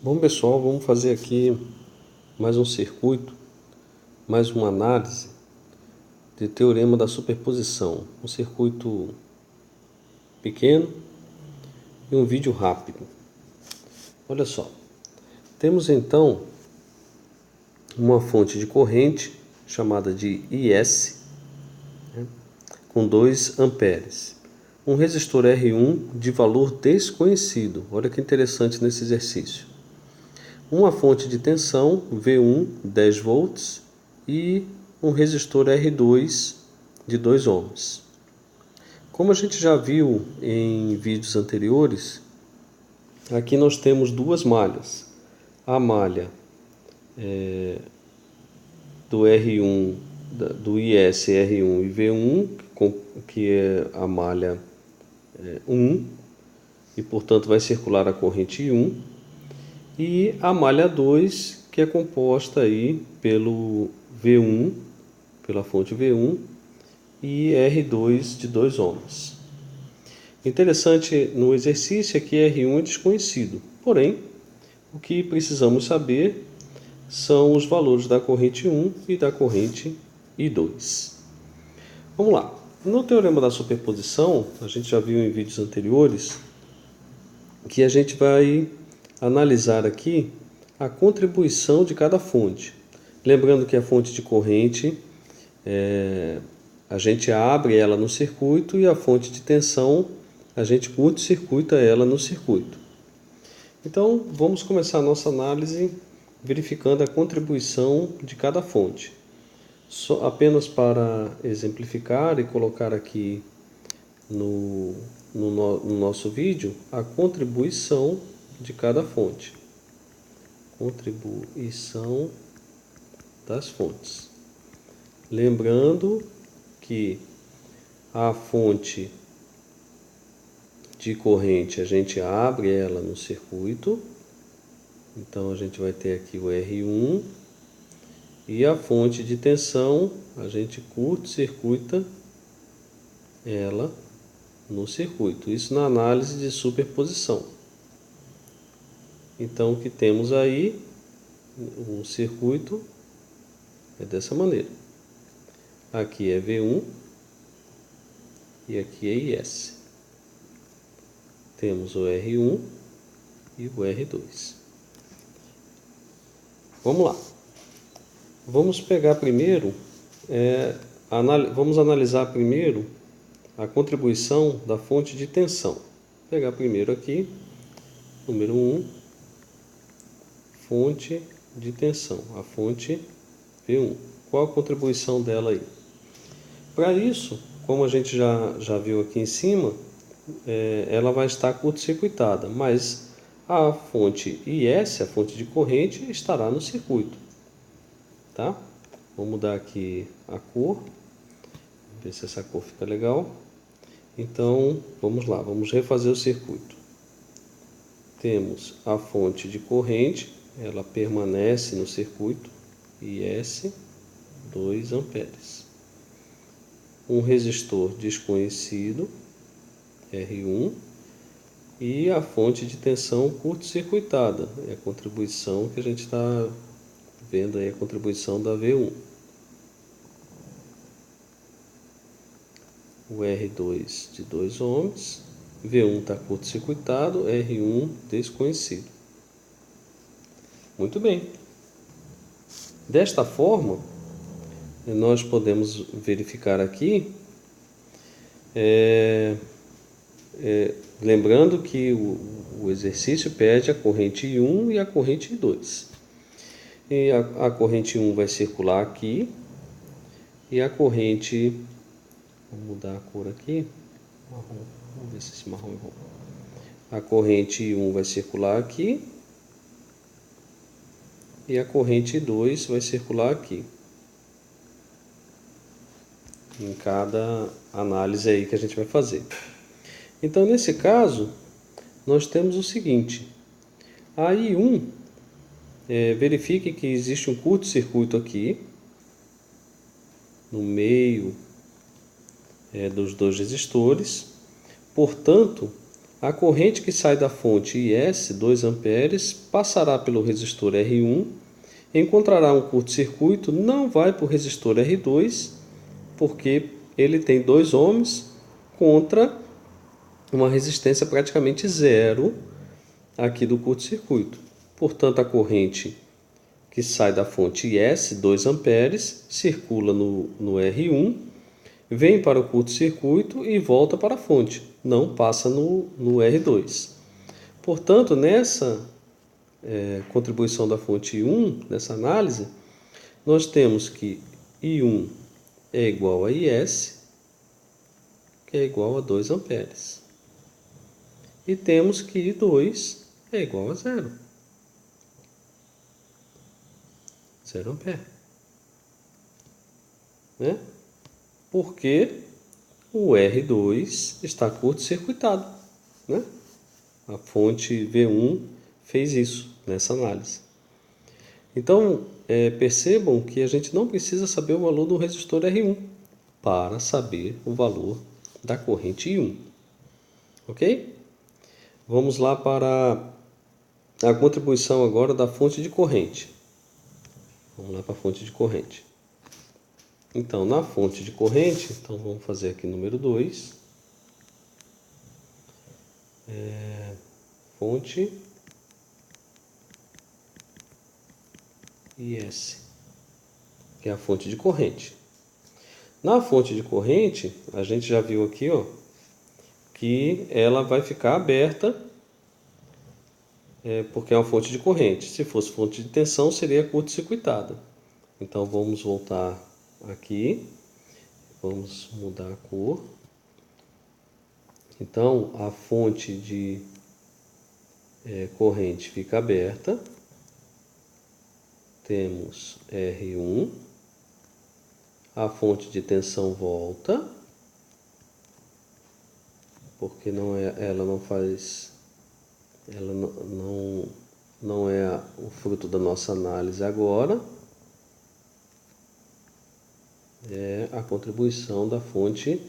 Bom pessoal, vamos fazer aqui mais um circuito, mais uma análise de teorema da superposição. Um circuito pequeno e um vídeo rápido. Olha só, temos então uma fonte de corrente chamada de IS, com 2 amperes. Um resistor R1 de valor desconhecido. Olha que interessante nesse exercício. Uma fonte de tensão V1 10 volts e um resistor R2 de 2 ohms. Como a gente já viu em vídeos anteriores, aqui nós temos duas malhas. A malha do R1, do IS R1 e V1, que é a malha 1, e portanto vai circular a corrente I1, e a malha 2, que é composta aí pelo V1, pela fonte V1 e R2 de 2 ohms. Interessante no exercício é que R1 é desconhecido, porém o que precisamos saber são os valores da corrente 1 e da corrente I2. Vamos lá. No teorema da superposição, a gente já viu em vídeos anteriores que a gente vai analisar aqui a contribuição de cada fonte. Lembrando que a fonte de corrente, a gente abre ela no circuito, e a fonte de tensão, a gente curto-circuita ela no circuito. Então, vamos começar a nossa análise verificando a contribuição de cada fonte. Só apenas para exemplificar e colocar aqui no nosso vídeo a contribuição de cada fonte. Contribuição das fontes. Lembrando que a fonte de corrente a gente abre ela no circuito, então a gente vai ter aqui o R1, e a fonte de tensão a gente curto-circuita ela no circuito. Isso na análise de superposição. Então o que temos aí, o circuito é dessa maneira. Aqui é V1 e aqui é IS. Temos o R1 e o R2. Vamos lá. Vamos pegar primeiro, vamos analisar primeiro a contribuição da fonte de tensão. Vou pegar primeiro aqui, número 1, fonte de tensão, a fonte V1. Qual a contribuição dela aí? Para isso, como a gente já viu aqui em cima, ela vai estar curto-circuitada, mas a fonte IS, a fonte de corrente, estará no circuito. Tá? Vou mudar aqui a cor, ver se essa cor fica legal. Então, vamos lá, vamos refazer o circuito. Temos a fonte de corrente, ela permanece no circuito, IS, 2 amperes. Um resistor desconhecido, R1, e a fonte de tensão curto-circuitada, é a contribuição que a gente está vendo aí, a contribuição da V1. O R2 de 2 ohms, V1 está curto-circuitado, R1 desconhecido. Muito bem. Desta forma, nós podemos verificar aqui, lembrando que o exercício pede a corrente I1 e a corrente I2. E a corrente 1 vai circular aqui, e a corrente, vou mudar a cor aqui, marrom, vamos ver se esse marrom é bom. A corrente 1 vai circular aqui, e a corrente 2 vai circular aqui, em cada análise aí que a gente vai fazer. Então, nesse caso, nós temos o seguinte: a I1, verifique que existe um curto-circuito aqui, no meio dos dois resistores. Portanto, A corrente que sai da fonte IS, 2 amperes, passará pelo resistor R1, encontrará um curto-circuito, não vai para o resistor R2, porque ele tem 2 ohms contra uma resistência praticamente zero aqui do curto-circuito. Portanto, a corrente que sai da fonte IS, 2 amperes, circula no R1, vem para o curto-circuito e volta para a fonte, não passa no R2. Portanto, nessa contribuição da fonte I1, nessa análise, nós temos que I1 é igual a IS, que é igual a 2 amperes. E temos que I2 é igual a 0. 0 ampere. Né? Porque o R2 está curto-circuitado. Né? A fonte V1 fez isso nessa análise. Então, percebam que a gente não precisa saber o valor do resistor R1 para saber o valor da corrente I1. Ok? Vamos lá para a contribuição agora da fonte de corrente. Vamos lá para a fonte de corrente. Então, na fonte de corrente, então vamos fazer aqui número 2. Fonte IS, que é a fonte de corrente. Na fonte de corrente, a gente já viu aqui, ó, que ela vai ficar aberta, porque é uma fonte de corrente. Se fosse fonte de tensão, seria curto-circuitada. Então, vamos voltar aqui. Vamos mudar a cor. Então, a fonte de corrente fica aberta. Temos R1. A fonte de tensão volta, porque ela não é o fruto da nossa análise agora. É a contribuição da fonte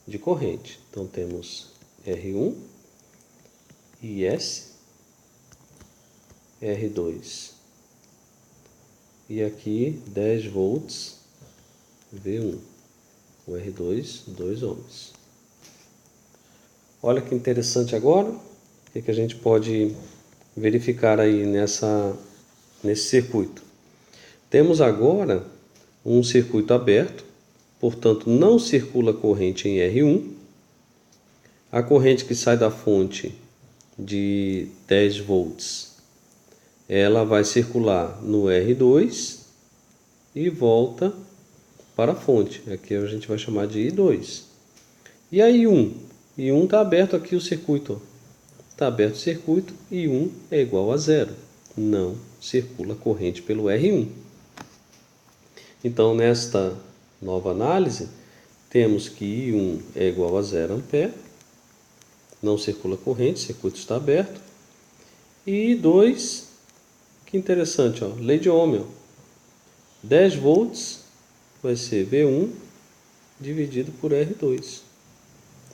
de corrente. Então temos R1, IS, R2 e aqui 10 volts V1, o R2, 2 ohms. Olha que interessante agora, o que a gente pode verificar aí nesse circuito. Temos agora um circuito aberto, portanto não circula corrente em R1. A corrente que sai da fonte de 10 volts, ela vai circular no R2 e volta para a fonte. Aqui a gente vai chamar de I2. E a I1? I1 está aberto aqui o circuito. Está aberto o circuito, I1 é igual a 0. Não circula corrente pelo R1. Então, nesta nova análise, temos que I1 é igual a 0 ampere. Não circula corrente, o circuito está aberto. E I2, que interessante, ó, lei de Ohm. 10 volts vai ser V1 dividido por R2.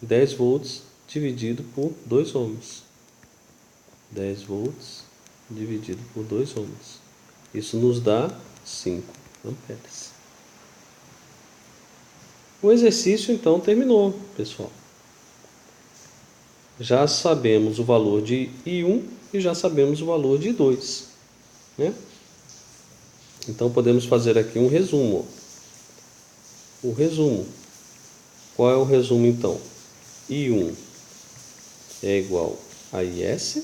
10 volts dividido por 2 ohms. 10 volts dividido por 2 ohms. Isso nos dá 5 amperes. O exercício então terminou, pessoal. Já sabemos o valor de I1 e já sabemos o valor de I2, né? Então podemos fazer aqui um resumo. O resumo. Qual é o resumo então? I1 é igual a IS,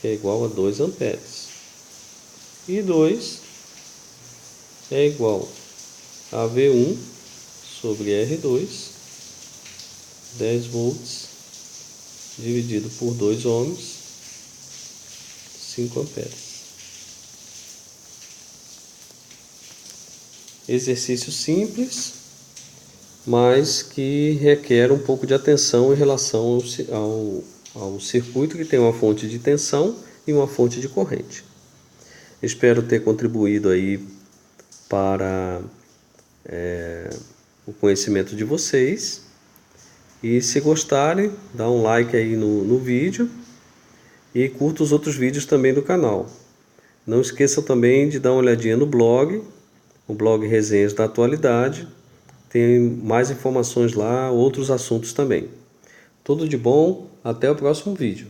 que é igual a 2 amperes. I2 é igual a V1 sobre R2, 10 volts, dividido por 2 ohms, 5 amperes. Exercício simples, mas que requer um pouco de atenção em relação ao circuito, que tem uma fonte de tensão e uma fonte de corrente. Espero ter contribuído aí para o conhecimento de vocês E se gostarem, dá um like aí no vídeo e curta os outros vídeos também do canal. Não esqueçam também de dar uma olhadinha no blog, o blog Resenhas da Atualidade. Tem mais informações lá, outros assuntos também. Tudo de bom, até o próximo vídeo.